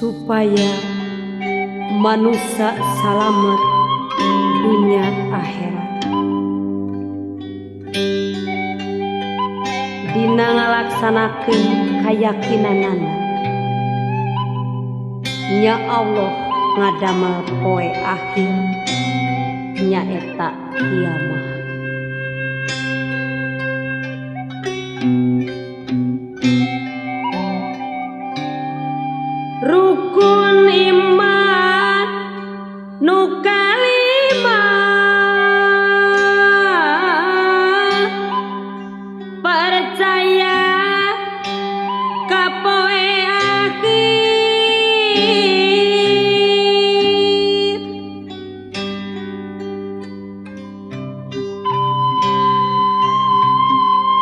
supaya manusia salamet dunia akhirat. Dina ngalaksanakeun kayakinanana nya Allah ngadamel poe akhir nyaeta kiamah. Rukun iman nu kalima percaya ka poe akhir.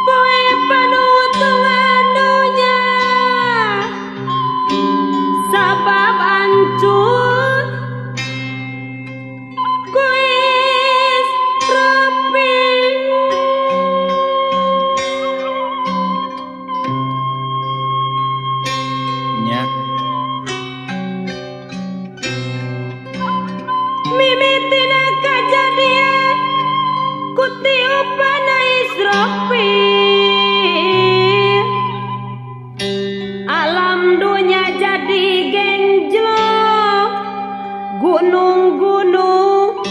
Poe panutungan dunya sabab ancur kuis rapi. Nya Mimitina kajadian kutiupana Israfil. Alam dunya jadi genjlok, gunung-gunung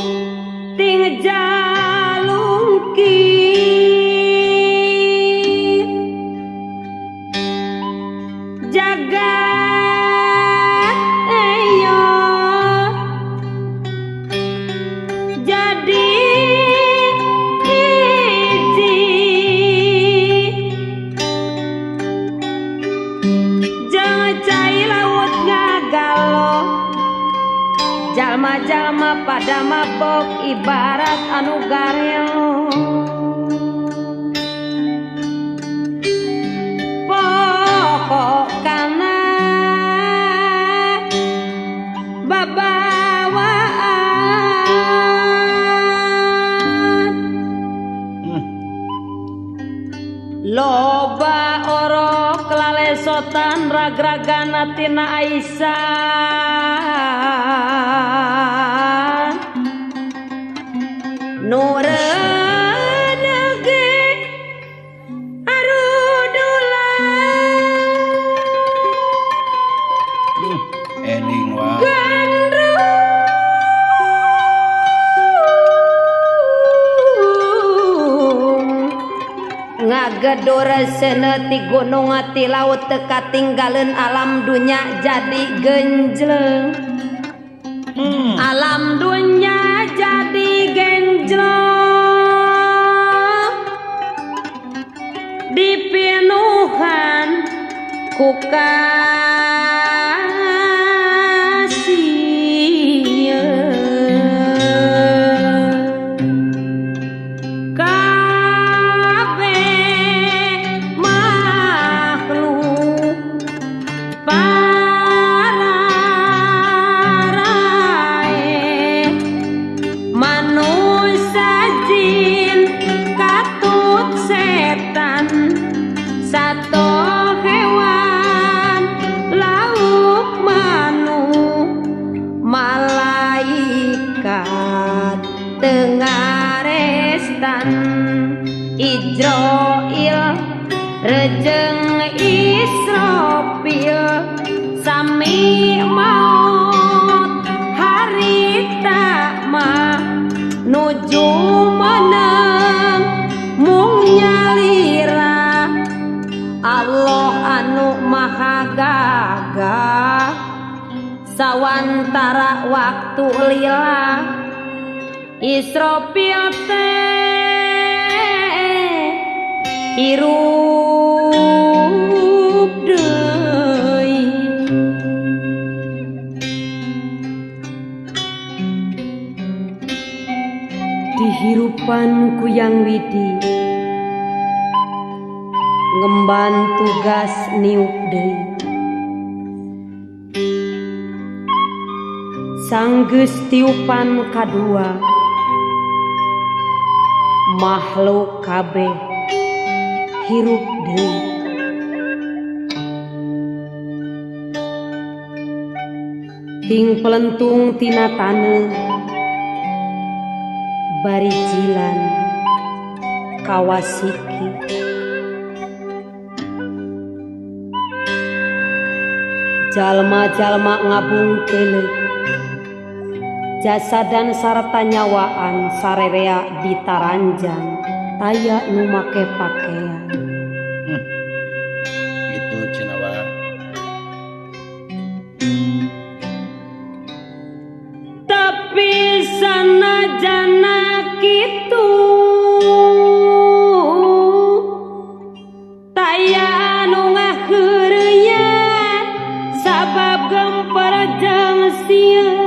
ting jalungkir. Jagat eyo jadi hiji, jangan cai laut ngagalo. Jalma-jalma pada mabok ibarat anu garelo. Pokokna babawaan loba orok lalesotan rag-ragana tina Aisyah nu reuneuge arudulan eling wae gandrung ngagedor seuneu ti gunung ti laut teu katinggalin alam dunya jadi genjleung. Alam dunya jadi genjlok dipinuhan ku kasieun. Kabeh makhluk pararae manusia jin katut setan sato hewan lauk manu malaikat tengarestan Ijroil rejeng Israfil sami maut harita mah nuju menang mung nyalira. Allah anu maha gagah sawantara waktu lila Israfil teh hirup deui. Dihirupan ku yang widi ngemban tugas niup deui. Sanggeus tiupan kadua makhluk kabeh hirup deui. ting pelentung tina taneuh bari jilan kawasiki jalma-jalma ngabung teuleuk jasadan sarta nyawaan sarerea ditaranjang taya nu make pakean Gitu cenah wa. tapi sanajana kitu taya anu ngaheureuyan sabab gempar jeung sieun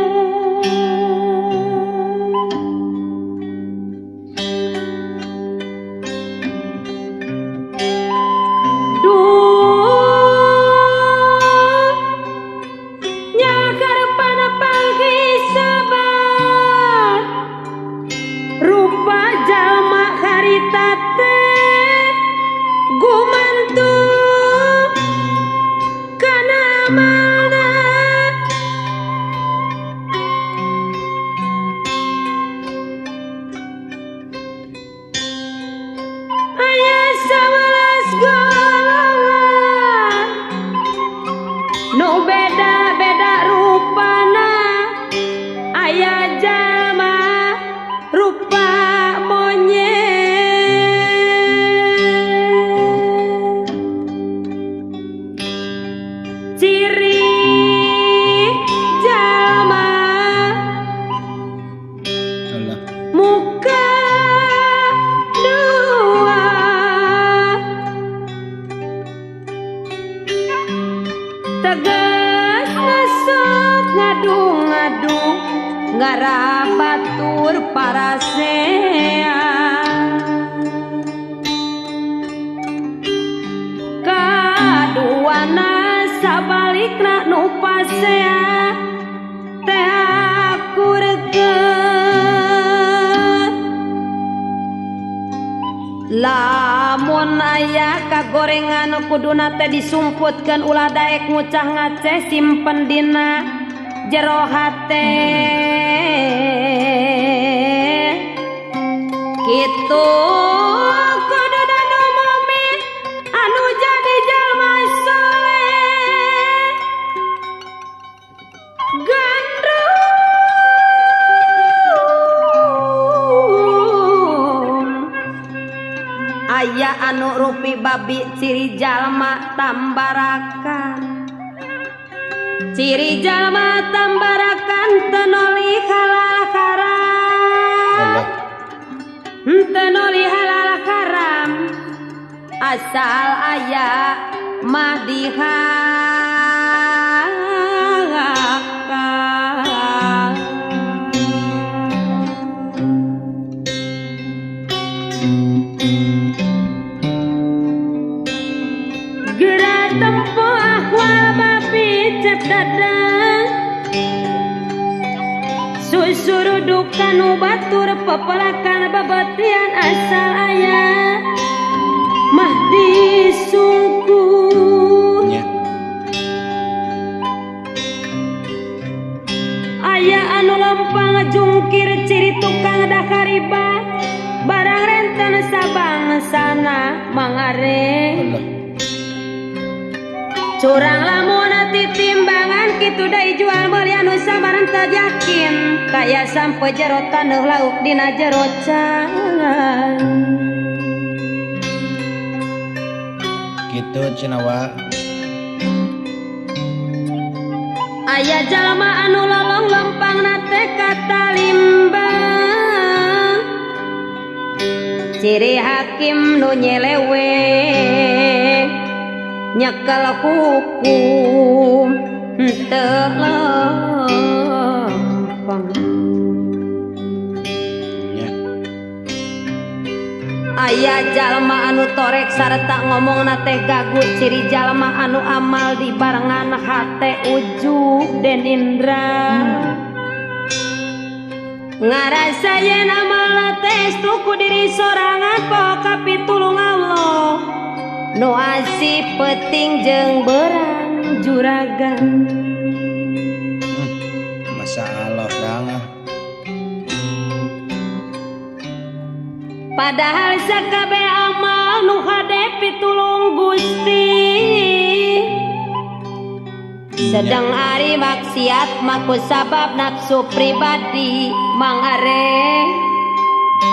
nu beda-beda rupana aya jalma rupa monyet ciri jalma Allah. muka dua tegas ngesok ngadu-ngadu ngarabatur parasean kaduana sabalikna nu pasea teh akurkeun lamun aya kagorengan kuduna teh disumputkeun ulah daek ngucah ngaceh simpen dina jero hate kitu kudu danu mukmin anu jadi jalma soleh gandrung aya anu rupi babi ciri jalma tambarakan ciri jalma tambarakan tenoli halal haram tenoli halal haram asal aya mah dihalalakan gerak tempuh ahwal babi cep dadang susurudukan ubatur pepelakan babatian asal aya mah disungkun Nya. aya anu lempang jungkir ciri tukang dakariba barang renten sabangsana mangare Allah. curang lamun timbangan kitu da jual meuli anu samaran teu yakin kaya sampe jero taneuh lauk dina jero can Gitu cenah wa. aya jalma anu lolong lempangna teh katalimbang ciri hakim nu nyeleweng nyekel hukum teu lempeng Nya. aya jalma anu torek sarta ngomongna teh gagu ciri jalma anu amal di barengan hate ujug den indra ngarasayeun amal teh tuku diri sorangan poe kapitulung Allah nu asih peuting jeung berang juragan padahal sakabe amal nu hade pitulung Gusti sedang ari maksiat maku sabab nafsu pribadi mangare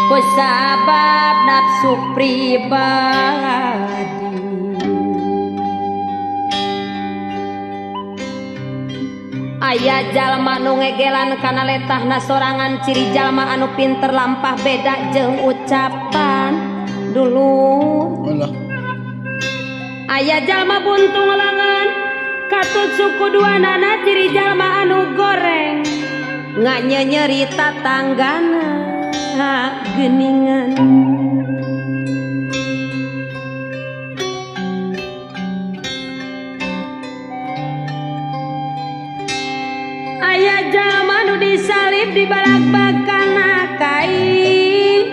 ku sabab nafsu pribadi. Aya jalma nu ngegelan kana letahna sorangan ciri jalma anu pinter lampah beda jeung ucapan dulu. Aya jalma buntung lengan katut suku duanana ciri jalma anu goreng nganyerita tanggana geningan. Aya jalma nu disalib di balak-bakana kai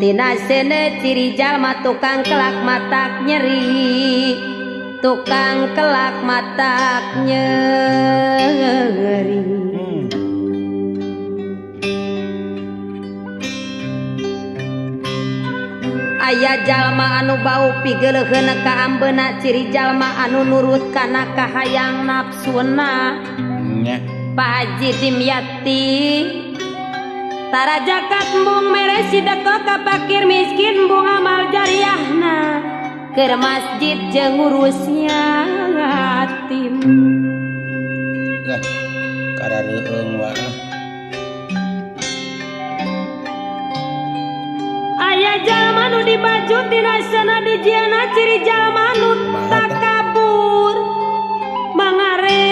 tina sene ciri jalma tukang kelak matak nyeri, tukang kelak matak nyeri. Aya jalma anu bau pigeuleun ka ambeuna ciri jalma anu nurut kana kahayang nafsuna. Pak Haji Dimyati tara jakat embung mere sideko ka fakir miskin embung amal jariahna keur masjid jeung ngurus yatim. Lah karareueung wae. Aya jalma nu dibaju tina sana dijiana ciri jalma nu takabur mangareng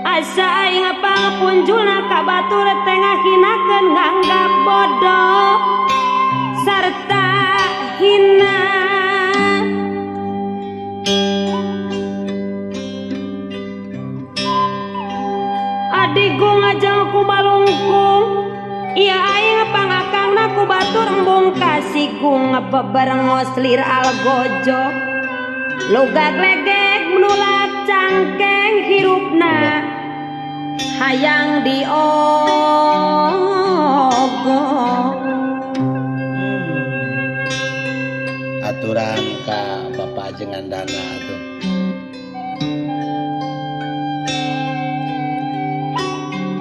asa aing pangapunjulna ka batur teh ngahinakeun nganggap bodoh sarta hina. Adigu ngajeng ku balungkung ieu aing pangakangna ku batur embung kasigung beberengos lir algojo lugag legeg menulak cangkeng hirupna hayang diogo. Aturan ka Bapak jengan dana tuh.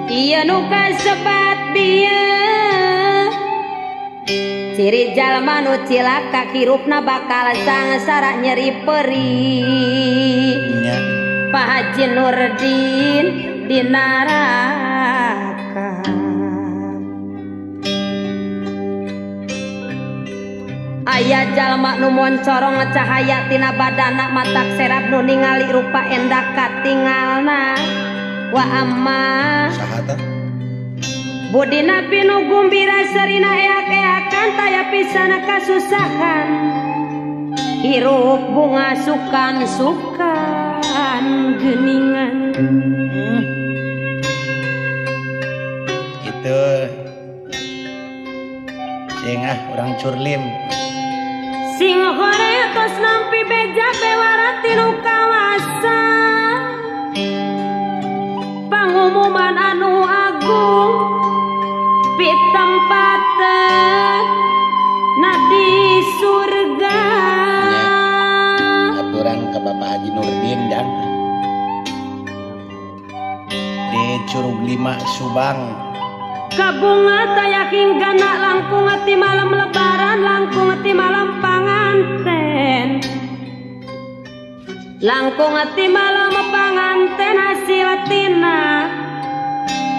Ieu nu kasebat bieu ciri jalma nu cilaka hirupna bakal sangsara nyeri perih. Pak Haji Nurdin di neraka. Aya jalma nu moncorong cahaya tina badana matak serap nu ningali rupa endah katingalna wa amma Sahata budina pinu gumbira serina eak-eakan taya pisana kasusahan hirup bunga sukan-sukan geningan. Gitu singah orang curlim sing hore tos nampi beja bewara tinu kawasan pangumuman anu agung pitempaten nadi surga. Aturan ke Bapak Haji Nurdin dan di Curug 5 Subang kabunga taya hinggana langkung ati malam lebaran langkung ati malam panganten langkung ati malam panganten hasil tina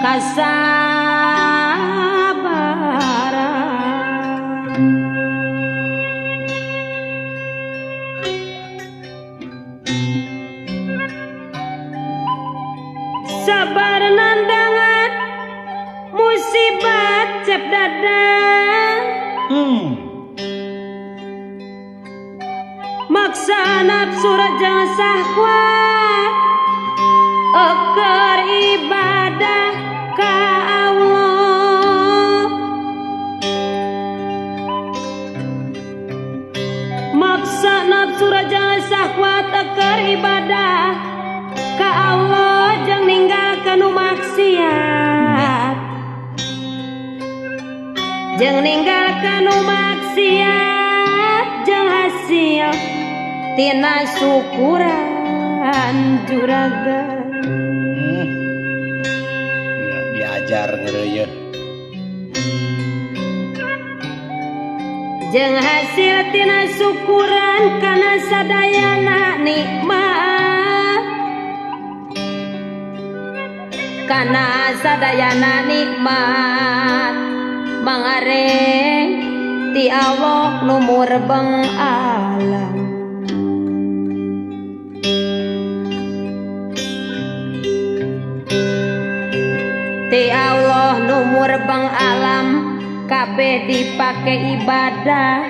kasabaran. Sabar nandangan musibat cep dadang maksa nafsu rajang sahwat eker ibadah ka Allah maksa nafsu rajang sahwat eker ibadah ka Allah jeung ninggalkeun maksiat jeung ninggalkan maksiat jeung hasil tina syukuran juragan. Diajar ngeureuy. Jeung hasil tina syukuran kana sadayana nikmat, kana sadayana nikmat mangareng ti Allah nu murbeng alam. Ti Allah nu murbeng alam kabeh dipake ibadah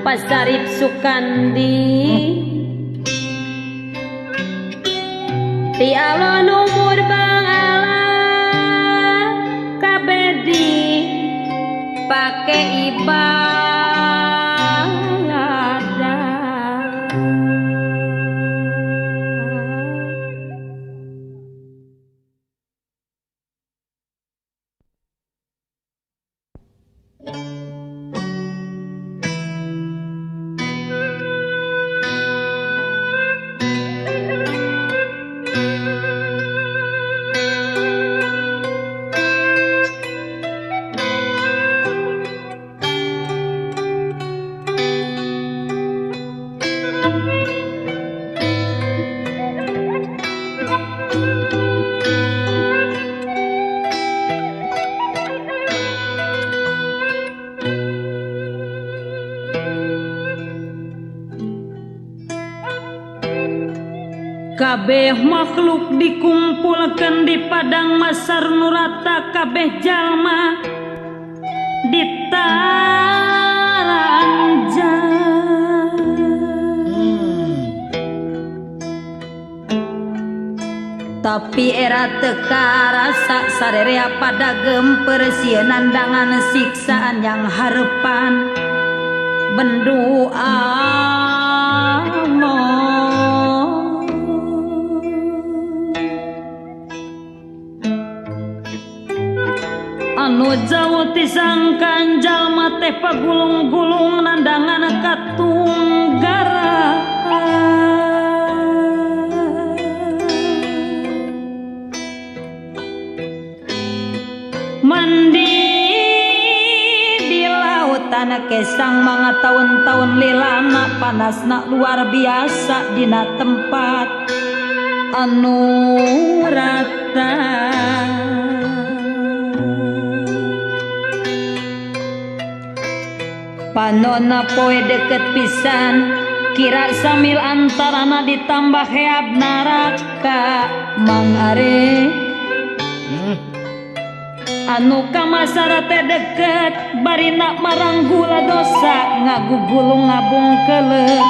pasarip sukandi. Ti Allah nu murbeng alam kabeh dipake ibadah. Kabeh makhluk dikumpulkeun di padang masar nurata, kabeh jalma ditaranjang. Tapi era teka rasa sarerea pada gemper sieun nandangan siksaan yang harepan bendu anu jauh tisangkan jalma teh pagulung-gulung nandangan katunggara. Mandi di lautan kesang mga tahun-tahun lilana panasna luar biasa dina tempat anu rata. Panonna poe deket pisan kira sambil antarana ditambah heab neraka mangare anu kamasara teh deket barina maranggula dosa ngagugulung ngabungkeleuk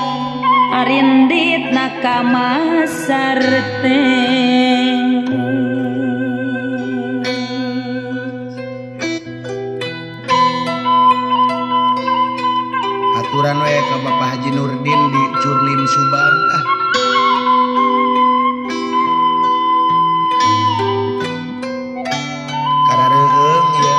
arindit na kamasar teh. Aturan we ka Bapak Haji Nurdin di Curlin Subang. Karareung ya.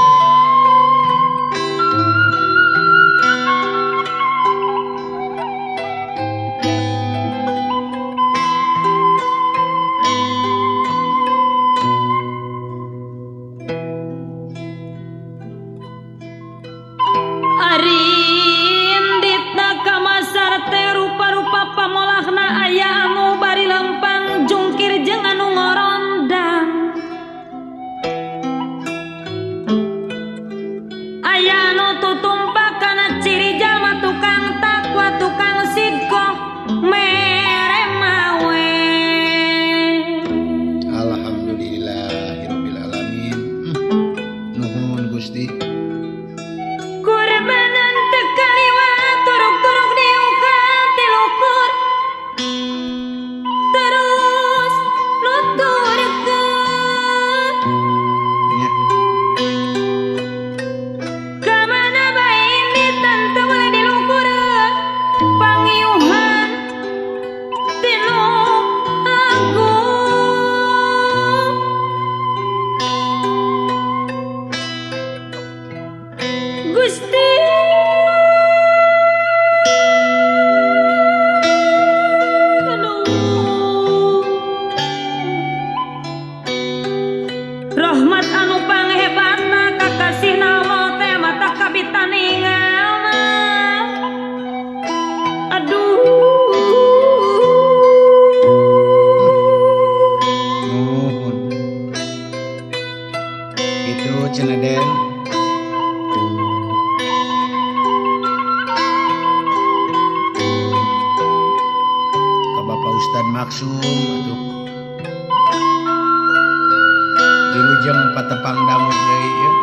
jeung patepang damuk deui ieu.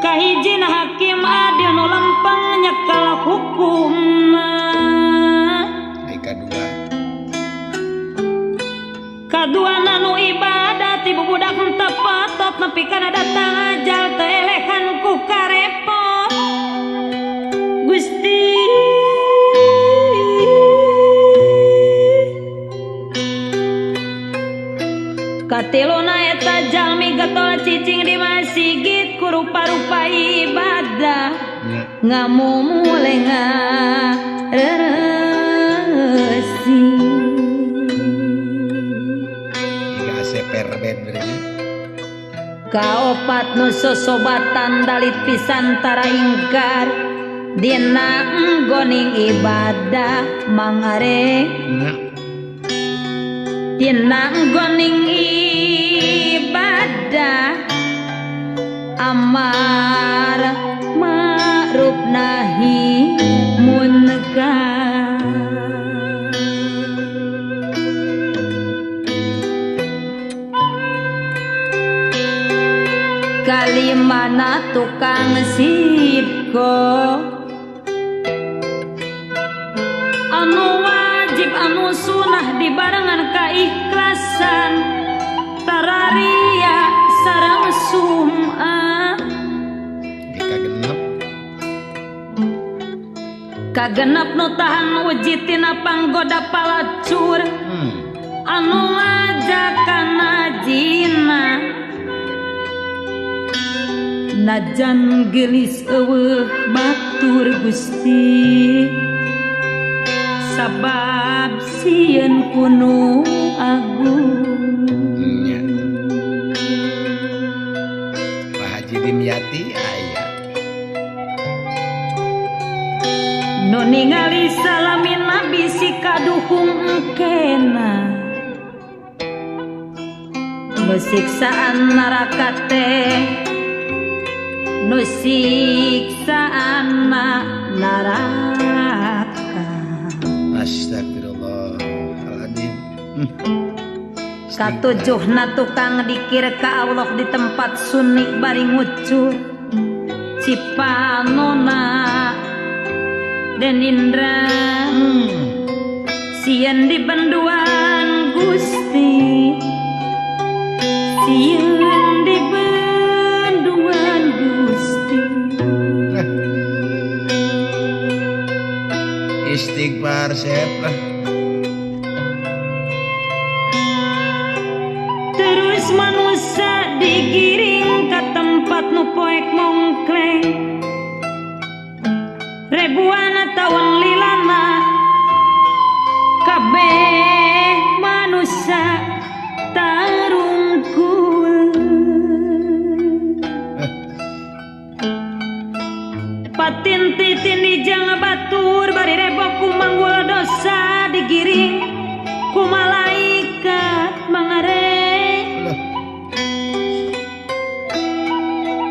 Kahijina hakim adil nu lempeng nyekal hukum. Kadua nanu ibadah tibu budak henteu patot nepi kana datang ajal teu elehan ku karepot. Gusti katiluna eta jalmi getol cicing di masjid ku rupa-rupa ibadah ngamumule ngareresi jika seper bedrenya kaopat nu sosobatan dalit pisantara ingkar dina nggoning ibadah mangare dina nggoning ibadah amar ma'ruf nahi munkar. Kalimana tukang sidko anu wajib anu sunah dibarengan kaikhlasan tararia sareng sum'ah kagenep nu tahan uji tina panggoda palacur anu ngajakan najina najan gelis eueuh batur Gusti sabab sieun kuno agung Pak Haji Dimyati aya nu ningali salamin nabi si kaduhung engkena nu siksaan neraka teh nu siksaan neraka. Astagfirullahaladzim. Katujuhna tukang dikir ka Allah di tempat sunni bari ngucur cipanona dan indra sieun di benduan Gusti sieun di benduan Gusti istighfar sep terus manusia digiring ke tempat nu poek mongkleng ribuan tahun lilana kabeh manusia tarungkul patin-titin di jang batur bari rebok ku manggul dosa digiring ku malaikat mangare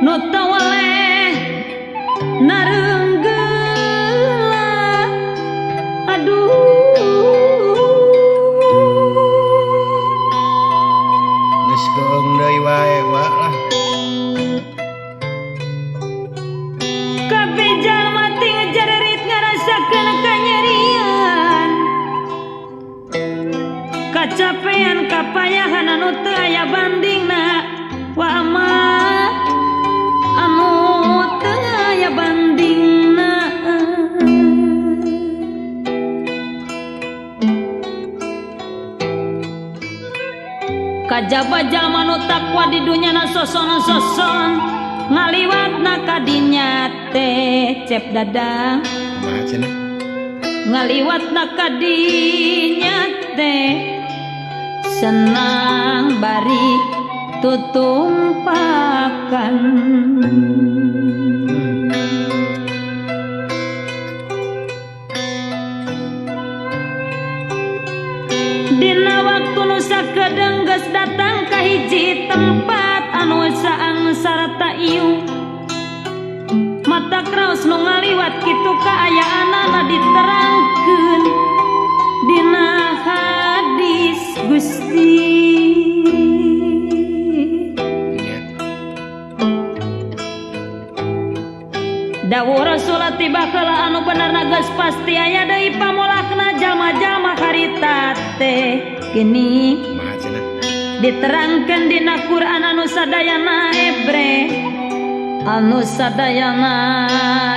nu teu waleh nareunggeula aduh geus geung deui wae lah kabeh jalma teh ngajarerit ngarasakeun kanyerian kacapean kapayahan anu teu aya bandingna wa amah anu teu aya bandingna kajaba jalma nu takwa di dunyana soson-soson ngaliwatna ka dinya teh cep dadang kumaha cenah ngaliwatna ka dinya teh senang bari tutumpakan dina waktu nu sakedeung geus datang ka hiji tempat anu saang sarta ieu mata kraos nu ngaliwat kitu kaayaanana diterangkeun dina hadis Gusti. Dawuh Rasulullah tiba heula anu benerna geus pasti aya deui pamolakna jalma-jalma harita teh gini diterangkeun dina Quran anu sadayana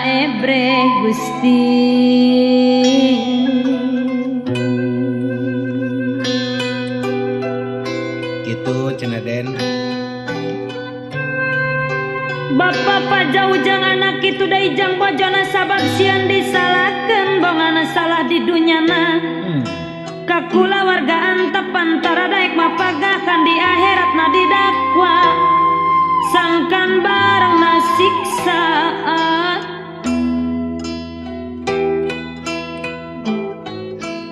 Ebre Gusti. Gitu cenah Den. Bapa pajaujang anak itu da ijang bojona sabab sieun disalahkeun bongana salah di dunyana kakula warga antepan tara daek mapagakan di akhiratna didakwa sangkan barengna siksaan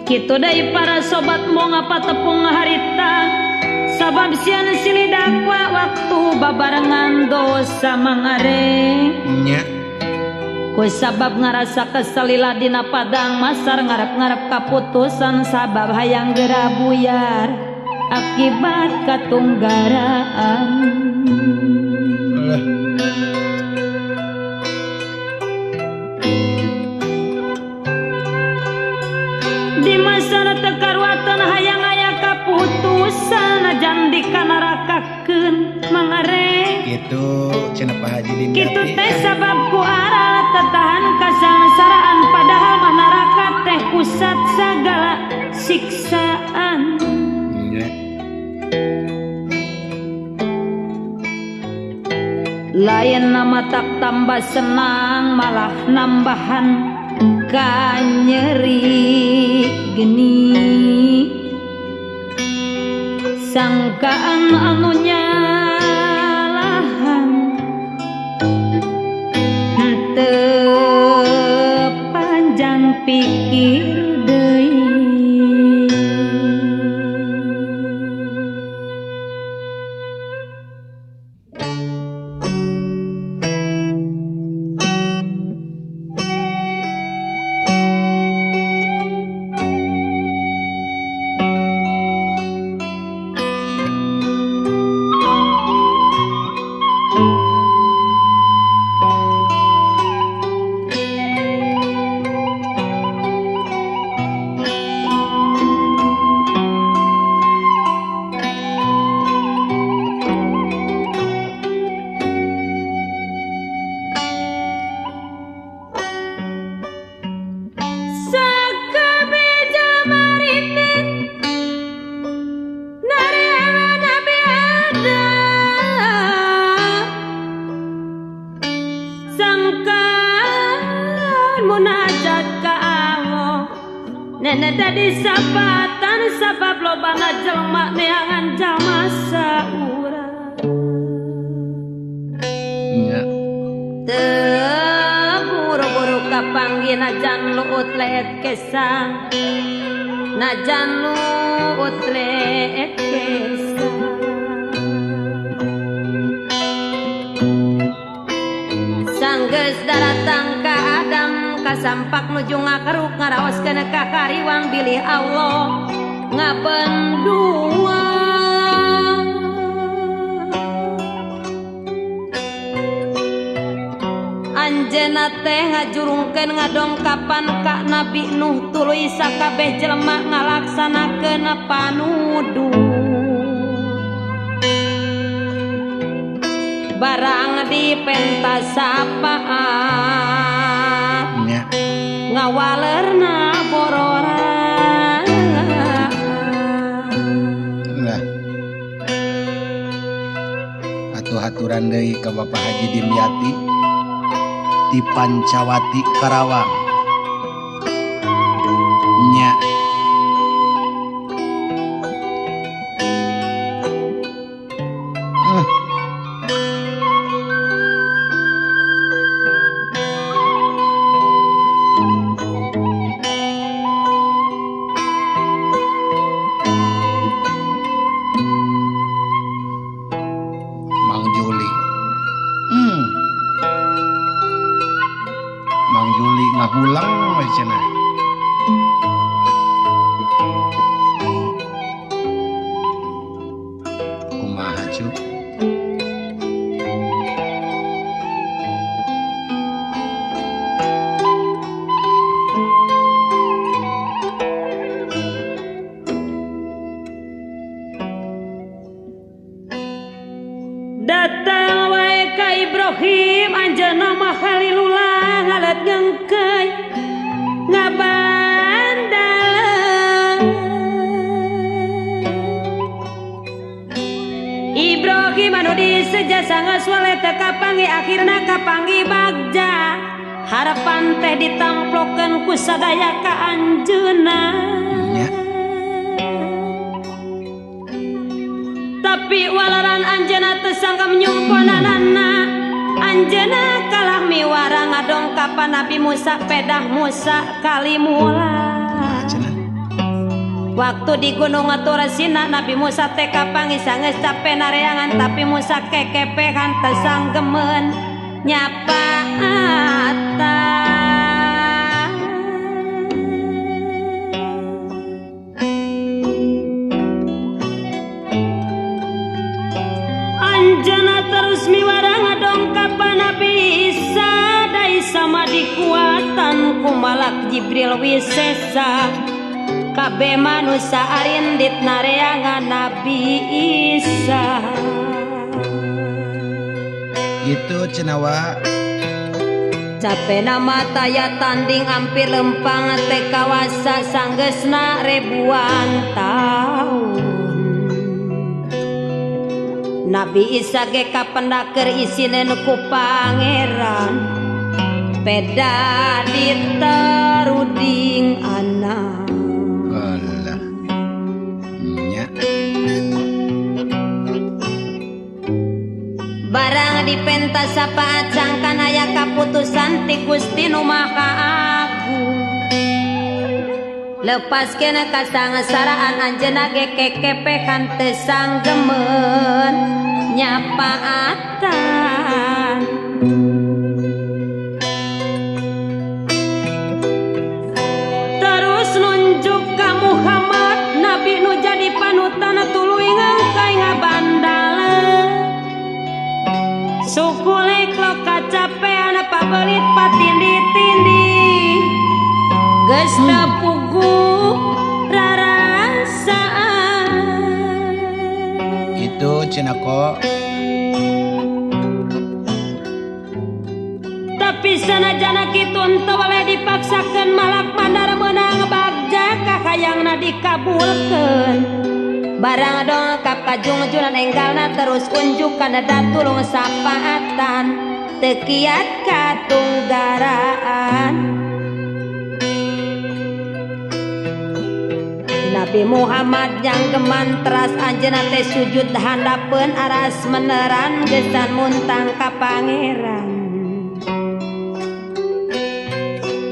kitu deui para sobat moal ngapa tepung harita sabab sieun silih dakwa waktu babarengan dosa mangare nya ku sabab ngarasa keselila dina padang masar ngarep-ngarep kaputusan sabab hayang geura buyar akibat katunggaraan di masa teu karuatan hayang aya kaputusan ajan dikanarakakeun mangare gitu cenah Pak Haji Dimyati kitu teh sabab ku aral tetahan kasangsaraan padahal mah neraka teh pusat sagala siksaan nya lain nama tak tambah senang malah nambahan ka nyeri geni sangkaan anu nyalahan teu panjang pikir deui Dadi sabatan sabab lobana jelema neangan jalma saurang nya teu buru-buru kapanggih najan luut leet kesang najan luut leet kesang sanggeus daratang ka Adam kasampak nuju ngakeruk ngaraoskeun ka kariwang bilih Allah ngabendua anjeunna teh ngajurungkeun ngadongkapan ka Nabi Nuh tuluy sakabeh jelema ngalaksanakeun panuduh barang dipentas sapaan ngawalerna bororang lah atuh-aturan deui ka Bapak Haji Dimyati di Pancawati Karawang nya Mang Juli. Mang Juli ngahulang we cenah. Kumaha cu? Datang wae ka Ibrahim anjeunna mah Khalilullah ngalet ngengkeuy ngabandal Ibrahim anu diseja sangeus wale teu kapanggih akhirna kapanggih bagja harapan teh ditamplokeun ku sadaya ka anjeunna Nya. tapi walaran anjeunna teu sangka nyungkonanana anjeunna kalah miwara ngadongkapan Nabi Musa pedah Musa kalimullah Cenah. waktu di Gunung Tur Sina Nabi Musa teh kapanggih sangeus capek nareangan tapi Musa kekepehan teu sanggemeun nyapaatan anjeunna terus miwara ngadongkapan Nabi Isa dai sama dikuatan ku malak Jibril wisesa kabeh manusia arindit nareangan Nabi Isa Gitu cenah wa. capek nama taya tanding hampir lempang teh kawasa sanggeusna ribuan tahun Nabi Isa ge kapendaker isinen ku pangeran peda diteruding anak Alah. Nya. barang dipentas sapaat sangkan aya kaputusan ti Gusti Nu Maha Agung lepas kena kasangasaraan anjeunna ge kekepehan teu sanggemeun nyapaatan terus nunjuk ka Muhammad Nabi nu jadi panutan tuluy ngangkai ngabandal suku leklo kacapean pabelit patindi-tindi geus teu pugu rarasaan Itu cenah kok. tapi sanajana kitu henteu waleh dipaksakeun malak mandar meunang bagja ka hayangna dikabulkeun barang dongkap ka junjunan enggalna terus unjuk kana datulung sapaatan teu kiat katunggaraan Nabi Muhammad yang gemantras anjeunna teh sujud handapeun aras meneran geusan muntang ka pangeran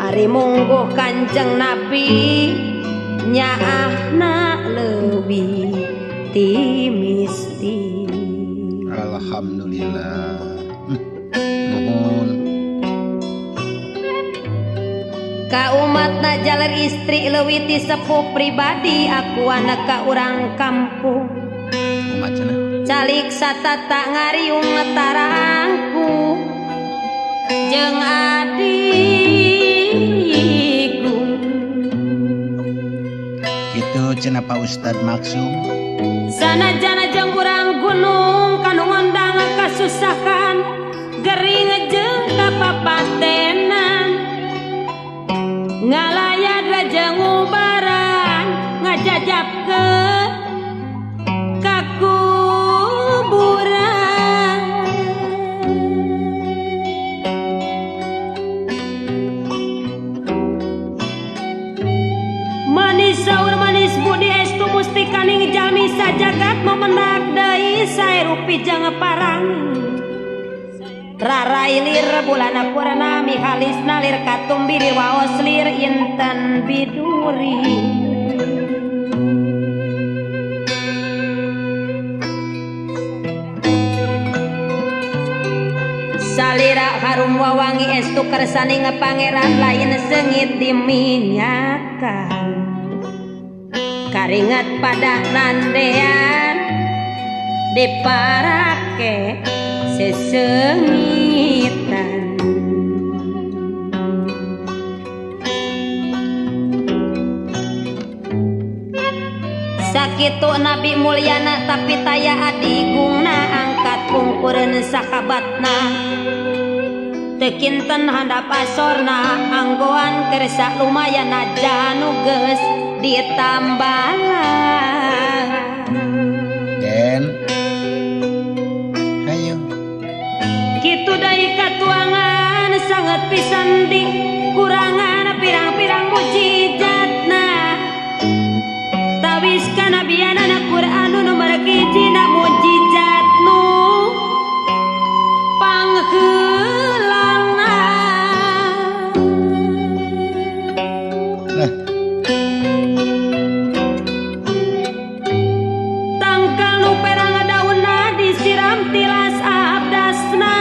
Ari mungguh Kanjeng Nabi nyaahna leuwih ti misti Alhamdulillah. Nuhun. ka umatna jaler istri leuwih ti sepuh pribadi aku anak ka urang kampung Kumaha cenah? calik satata ngariung ngetarangku jeung adikku Gitu cenah Pak Ustad Maksum. sanajana jeung urang gunung kanu ngondang kasusahan gering jeung kapapatenan ngalayat rajang ubaran ngajajabkeun ka kuburan manis saur manis budi estu musti kaning jalmi sajagat momen pijang parang rarailir bulana purnami halis nalir katumbiri waos lir inten biduri salira harum wawangi estu kersani pangeran lain sengit diminyakan karingat pada nandean diparake sesengitan sakitu Nabi mulyana tapi taya adigungna angkat pungkureun sakabatna tekinten handap asorna anggoan kersa lumayan aja nu geus ditambahan Den ayo kitu deui katuangan sanget pisan di kurangan pirang-pirang mujizatna tawis kana bianana Quran nu nomor 1 na mujizat nu pangheulana tangkal nu perang daunna disiram tilas abdasna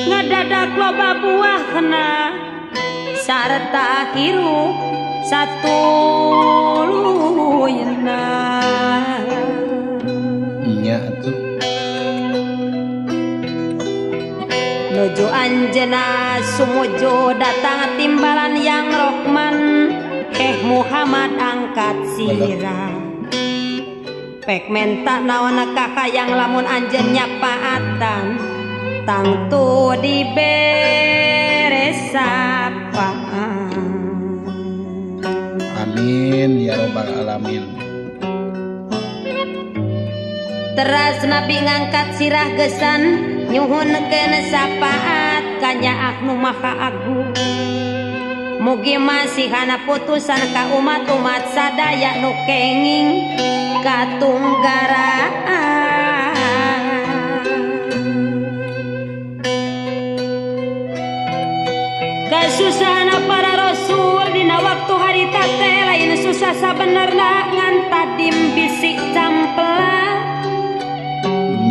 ngadadak loba buahna sarta hirup satuluyna nya atuh nuju anjeunna sumuju datang timbalan yang Rohman Muhammad angkat sirah pek menta naon kakayang lamun anjeun nyapaatan tangtu dibere sapaan amin ya robbal alamin teras Nabi ngangkat sirah gesan nyuhunkeun sapaat kanyaak nu maha agung mugi masihana putusan ka umat-umat sadaya nu kenging katunggaraan kasusahna para rasul dina waktu harita teh lain susah sabenerna ngan tadim bisi campela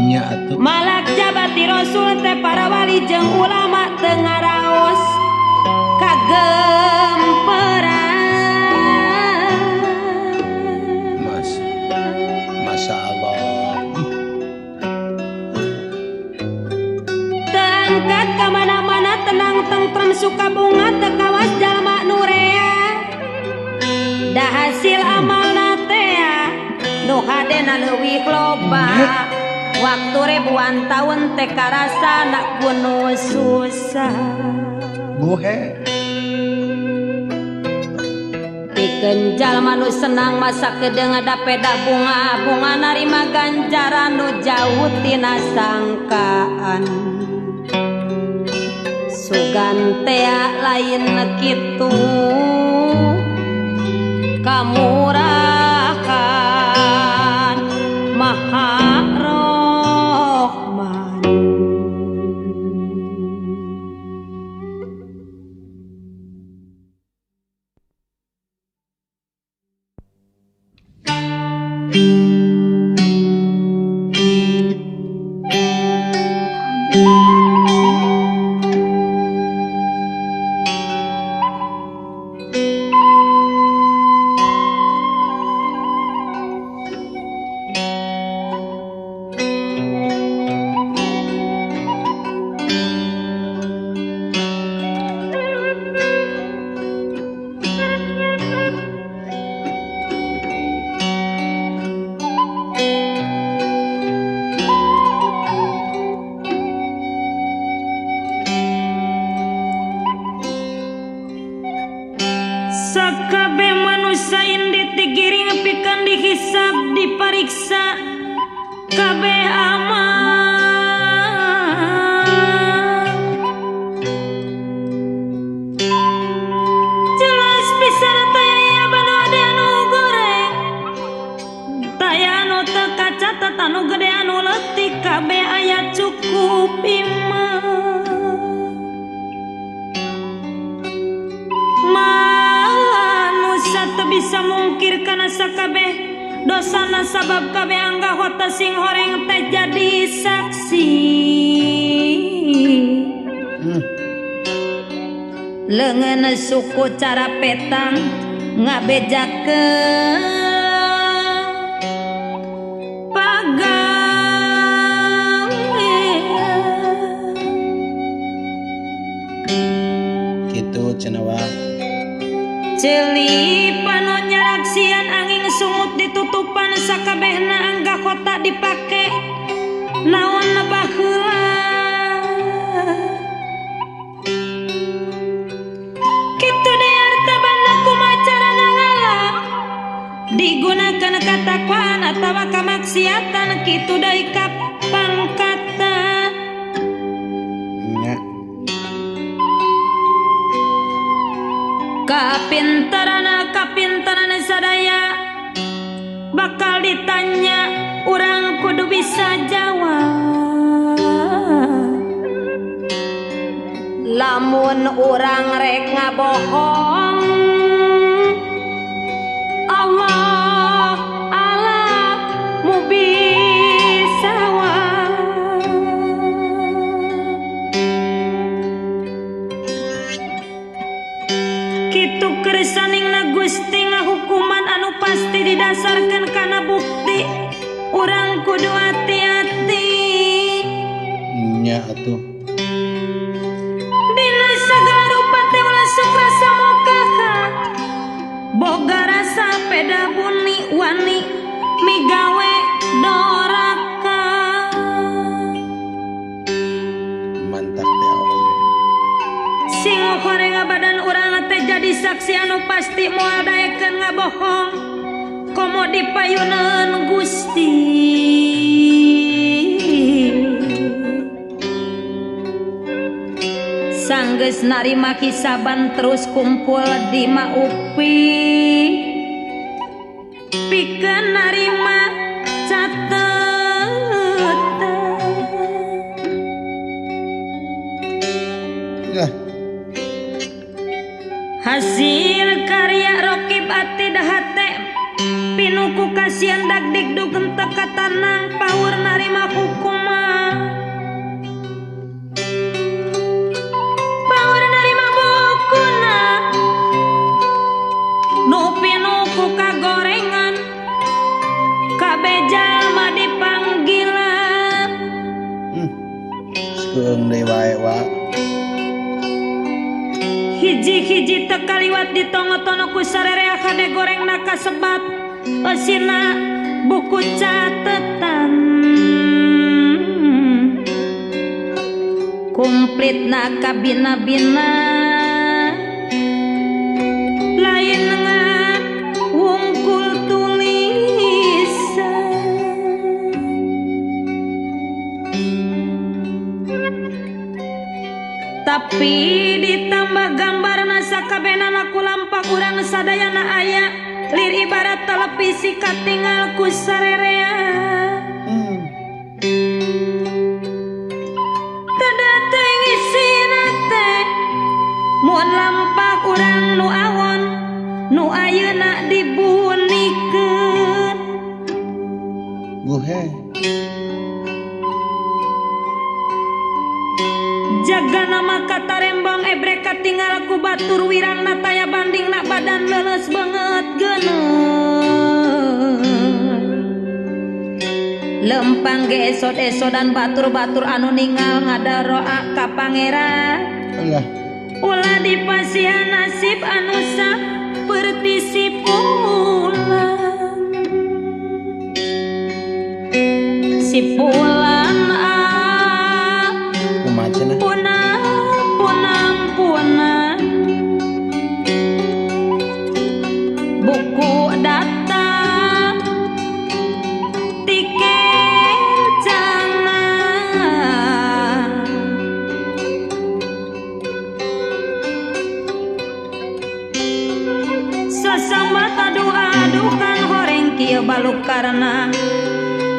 nya atuh malak jabati rasul teh para wali jeung ulama teu ngaraos kagemperan Masya Allah tangkat kamana-mana tenang tentrem suka bunga tekawas jalma nurea dah hasil amalna teh nu hadena leuwih loba waktu ribuan tahun teh karasana kuno susah buhe pikeun jalma nu senang masa kedeung dapedah bunga-bunga narima ganjaran nu jauh tina sangkaan sugan tea lain kitu kamurahan maha rohman sakabeh manusia indit digiring pikeun dihisab dipariksa kabeh amal jelas pisan taya banu ade anu goreng taya anu teu kacatet anu bima manusia teu bisa mungkir kana sakabeh dosana sabab kabeh anggahota sing horeng teh jadi saksi leungeun suku cara petang ngabejakeun gitu cenah Celi pano nyaraksian angin sungut ditutupan sakabehna angga kota dipake naon baheula kitu deui arta banda kumaha carana ngalah digunakeun katakwaan atawa kamaksiatan kitu deui kapangkatan nya kapintaran sadaya bakal ditanya urang kudu bisa jawab lamun urang rek ngabohong Allah mu bisa kitu kersaningna Gusti ngahukuman anu pasti didasarkan kana bukti urang kudu hati-hati nya atuh dina sagala rupa teh ulah sok rasa mokaha boga rasa peda buni wani migawe doraka mantap teh Allah sing horeng badan urang teh jadi saksi anu pasti moal daekeun ngabohong komo dipayuneun Gusti sanggeus narima hisaban terus kumpul di maupi pikeun narima catetan ya hasil karya Rokib ati dahate pinuku kasihan dagdik dugem teka tanang pawur narima hukuman pawur narima bukuna nu pinuku kagorengan kabeh jalma dipanggilan skeung deui wae wa hiji-hiji teu kaliwat ditongo-tono ku sarerea kade gorengna kasebat eusina buku catetan kumplitna kabina-bina lain ngan wungkul tulisan tapi ditambah gambar sakabehna laku lampak urang sadayana aya lir ibarat televisi katinggal ku sarerea kada teu isina teh mun lampak urang nu awon nu ayeuna dibunikeun guhe jaga nama kata rembang ebrek katinggal ku batur wirang nataya banding nak badan leles banget geneuh lempang ge esod-esodan batur-batur anu ningal ngadaroa ka pangeran ulah dipasihan nasib anu saperti si pulan buku data tiket jangan sesama adu-adukan horeng kieu baluk karena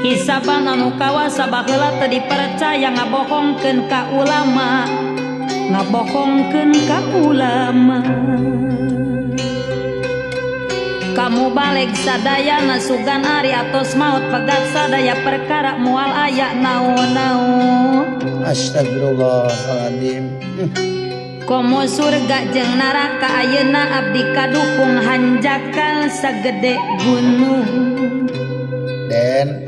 hisaban anu kawasa baheula teu dipercaya ngabohongkeun ka ulama kamu balik sadayana sugan ari atos maut pegat sadaya perkara moal aya naon-naon astagfirullahaladzim komo surga jeung neraka ayeuna abdi kadukung hanjakan sagede gunung den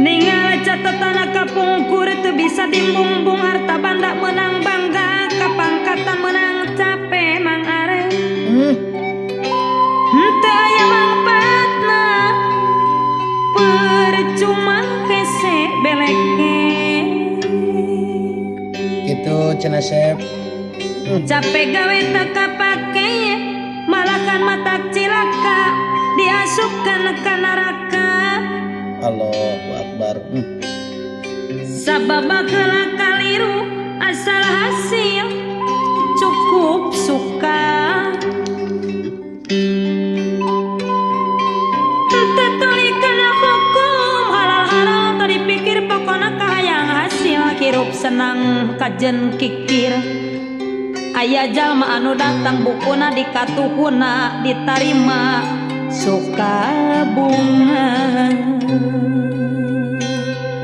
ningal catetana kapungkur teu bisa dibumbung harta banda menang bangga kapangkatan menang capek mang are henteu aya mangpaatna percuma hese beleke gitu cenah Sep capek gawe teu kapake malahan matak cilaka diasupkeun ka neraka Allahu Akbar sabab baheula kaliru asal hasil cukup suka tetulikeun hukum halal haram teu dipikir pokona kahayang hasil hirup senang kajen kikir aya jalma anu datang bukuna dikatuhuna ditarima suka bunga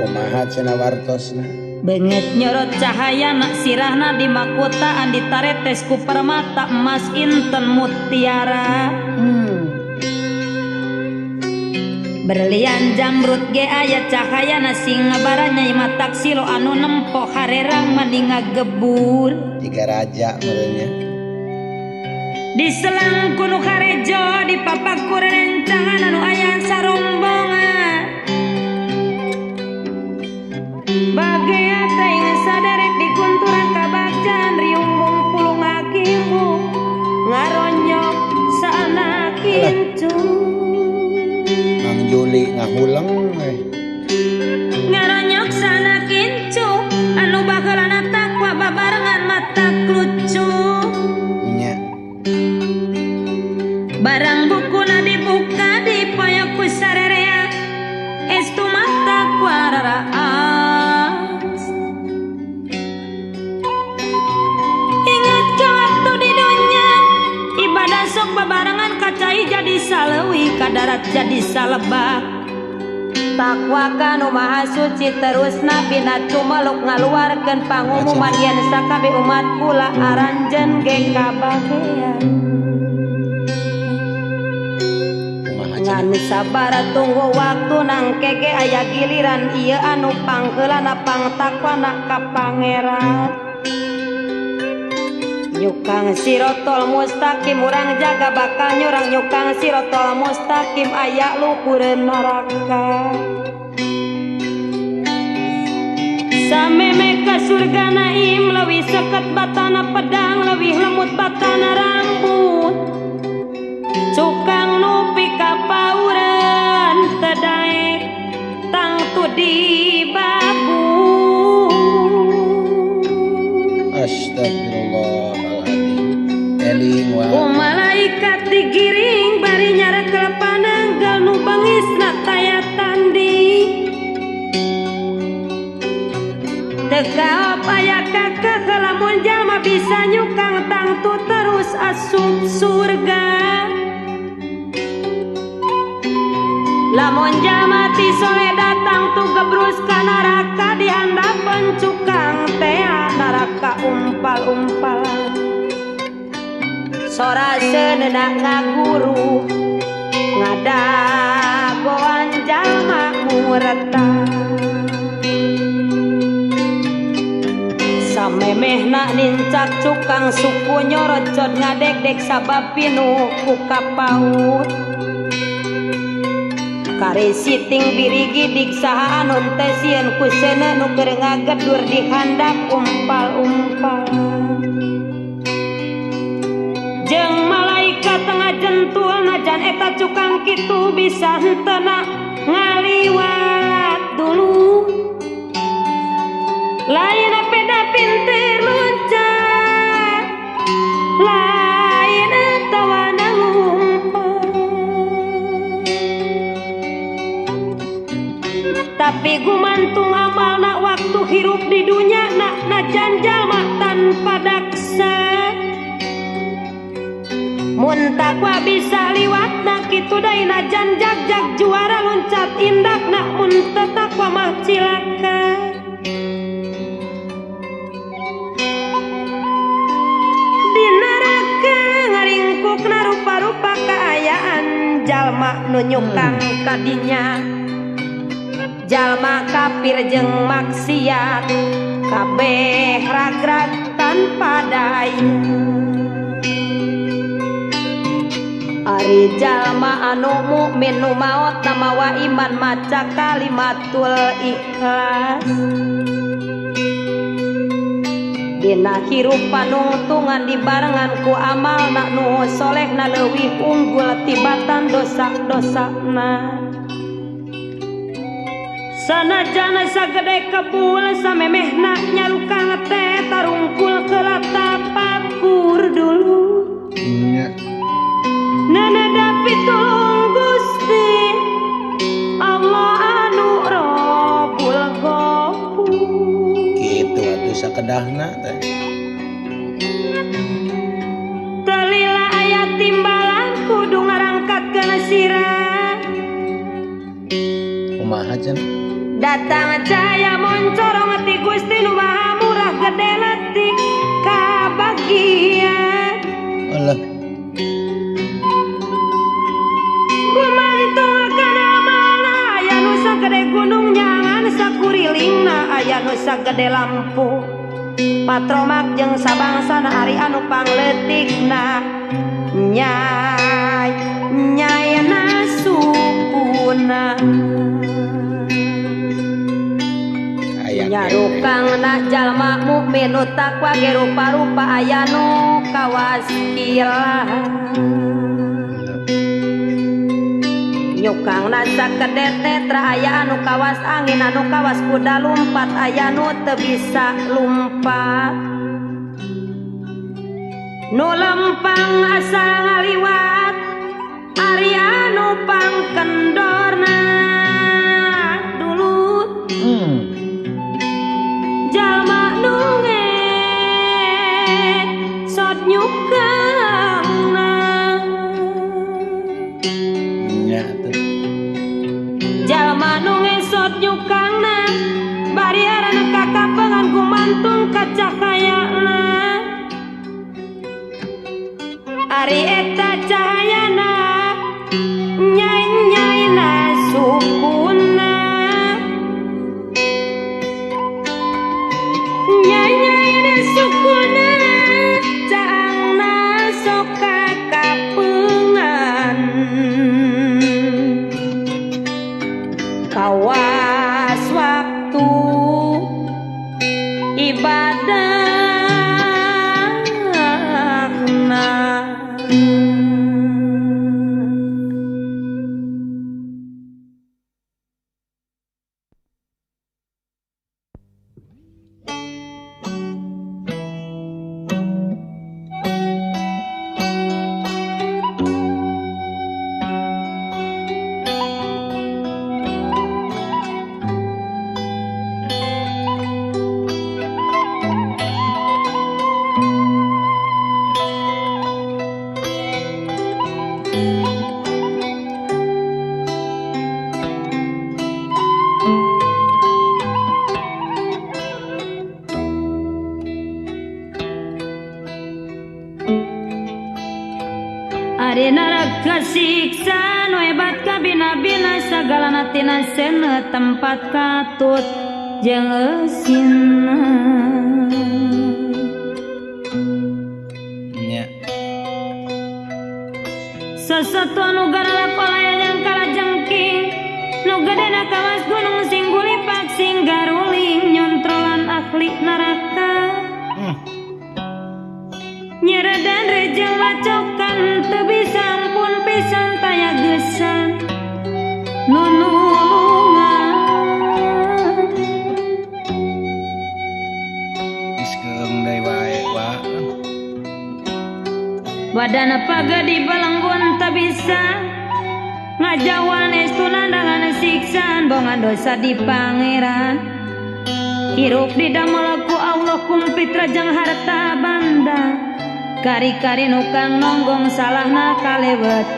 kumaha cenah wartosna beungeut nyorot cahayana sirahna di makotaan ditaretes ku permata emas inten mutiara berlian jamrut ge aya cahayana sing ngabaranya matak silo anu nempo harerang mani ngagebur tiga raja meureunnya di selang kuno karejo di papakur rencangan anu aya sarombongan bagea teuing saderek dikunturan kabajan riung pulung ngagimbu ngaronyok saana kincu Mang Juli ngahuleng ngaronyok saana kincu anu baheulana takwa babarengan mata lucu barang bukuna dibuka dipoyok ku sarerea estu mata kuararaas ingat ke waktu di dunia ibadah sok babarengan kacai jadi salewi kadarat jadi salebak takwa kanu maha suci terus nabi natu meluk ngaluarkeun pangumuman yen sakabe umat kula aranjeun ge kabahean ngan sabar tunggu waktu nang keke aya giliran ieu anu pangheulana pangtakwana ka pangeran nyukang sirotol mustaqim urang jaga bakal nyurang nyukang sirotol mustaqim aya luhureun neraka sameme ka surga naim leuwih seket batana pedang leuwih lemut batana rambut cukang nupi kapauran tedaek tang tudi babu astagfirullahaladzim eling wa ku malaikat digiring bari nyarekel pananggal nu bangisna taya tandi teu kaop aya kakeh lamun jalma bisa nyukang tangtu terus asup surga lamun jalma ti soleh datang tu gebrus ka neraka dihandapan cukang tea neraka umpal-umpal soraseunna ngaguru ngadagoan jalma mureta samemehna nincak cukang suku nyorocod ngadek-dek sabab pinu ku kapaut kare siting birigi diksaha anu teh sieun ku seuneu nu keur ngagedur di handap umpal-umpal jeung malaikat ngajentul najan eta cukang kitu bisa henteu ngaliwat dulu lain peda pintir loncat lain tawana ngumpul tapi gumantung amalna waktu hirup di dunya najan jalma tanpa daksa mun takwa bisa liwatna kitu deui najan jag juara loncat indakna mun teu takwa mah cilaka di neraka ngaringkukna rupa-rupa kaayaan jalma nu nyukang kadinya jalma kafir jeung maksiat kabeh ragrag tanpa daya ari jalma anu mukmin nu maot namawa iman maca kalimatul ikhlas dina hirup panungtungan dibarengan ku amal nu solehna leuwih unggul tibatan dosa-dosana sanajana sagede kebul samemehna nyalukang teh tarungkul kelatapakur dulu Nana pitulung Gusti Allah anu Rabbul Ghafur gitu atuh sakedahna teh telila aya timbalan kudu ngarangkatkeun sirah kumaha cenah datang cahaya moncorong ti Gusti nu Maha Murah gede leutik kabagian Allah gumantung kana amalna aya nu sagede gunung nyangan sakurilingna aya nu sagede lampu patromak jeung sabangsana ari anu pangleutikna nyayana sukuna nyarukangna jalma mukmin nu takwa ge rupa-rupa aya nu kawas kilah nyukangna sakedet netra aya anu kawas angin anu kawas kuda lumpat aya nu teu bisa lumpat nu lempang asa ngaliwat ari anu pangkendorna dulu jalma nu ngesot nyukangna jalma nu ngesot nyukangna bari arana kakapengan gumantung kacahayana ari eta cahayana nyai-nyaina sukuna nyai-nyaina sukuna caangna sok kakapengan kawas waktu ibadahna ari naraka siksa nu hebat kabina-bina sagalana tina sena tempat katut jeung eusinna nya sasatu anu garala palaya yang kalajengking nu gedena kawas gunung sing gulipak sing garuling nyontrolan akli neraka nyeredan rejeng wacokan teu bisa ampun pisan taya geusan nunulungan geus keung deui wae wa wadana pagadi balenggun teu bisa ngajawan estuna dengan siksaan bongan dosa di pangeran hirup di damel ku Allah kumpit rajang harta banda kari-kari nukang nonggong salahna kalewet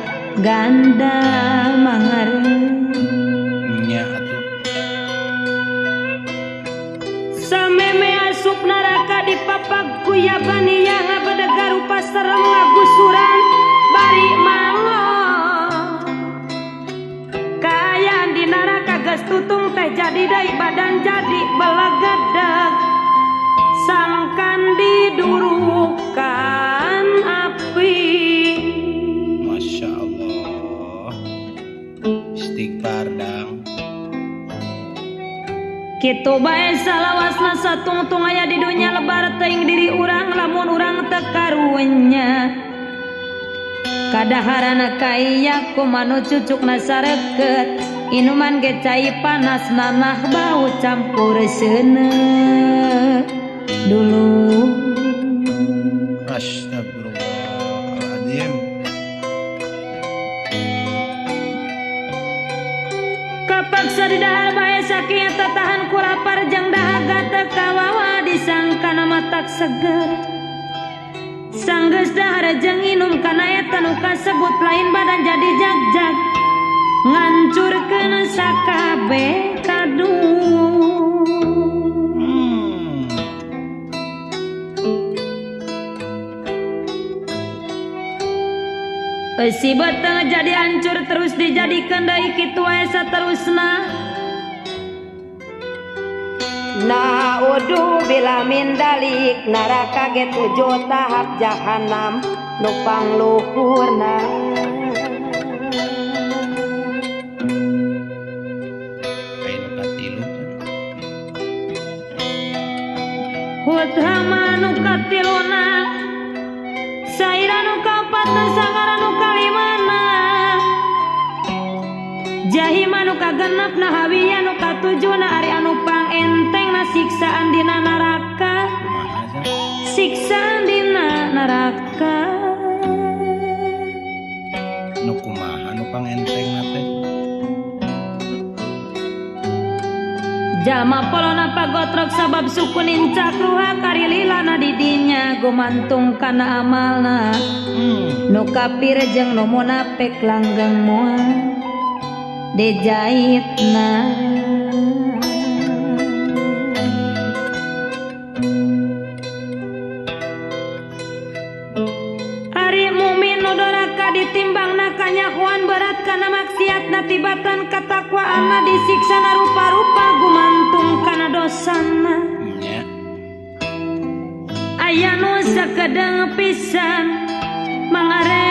ganda mangarep nya atuh sameme asup neraka dipapag ku yabani yang abadaga rupa serem ngagusuran bari mango kaayaan di neraka geus tutung teh jadi deui badan jadi belegedag sangkan didurukan api. Masya Allah istighfar dang Kitu bae salawasna satungtung aya di dunya lebar teuing diri urang lamun urang teu karunya kadaharana kaiya kumanu cucukna sareket inuman ge cai panas nanah bau campur seuneu dulu Astagfirullahaladzim kapaksa di dahar bae sakieu tahan ku lapar jang dahaga teu kawawa disangkana matak seger sanggeus dahar jeung inum kana eta nu kasebut lain badan jadi jag-jag ngancurkeun sakabe kadu si beteng jadi hancur terus dijadikeun deui kitu wae saterusna Na'udzu bila min dalik neraka ge 7 tahap jahanam nu pangluhurna ayeuna katilu Hutama nu katiluna Saira nu kaopat nu sangara nu kalimana Jahima nu kagenep na hawiya nu katujuna ari anu pangentengna siksaan dina neraka siksaan dina neraka nu kumaha nu pangentengna teh jalma polona pagotrok sabab suku nincak ruha karililana di dinya gumantung kana amalna nu kafir jeung nu munafik langgeng moal dijahitna Ari mukmin nu doraka ditimbangna kanyahoan berat kana maksiatna tibatan katakwaanna disiksana rupa-rupa gumantung kana dosana nya aya nu sakedeng pisan mangare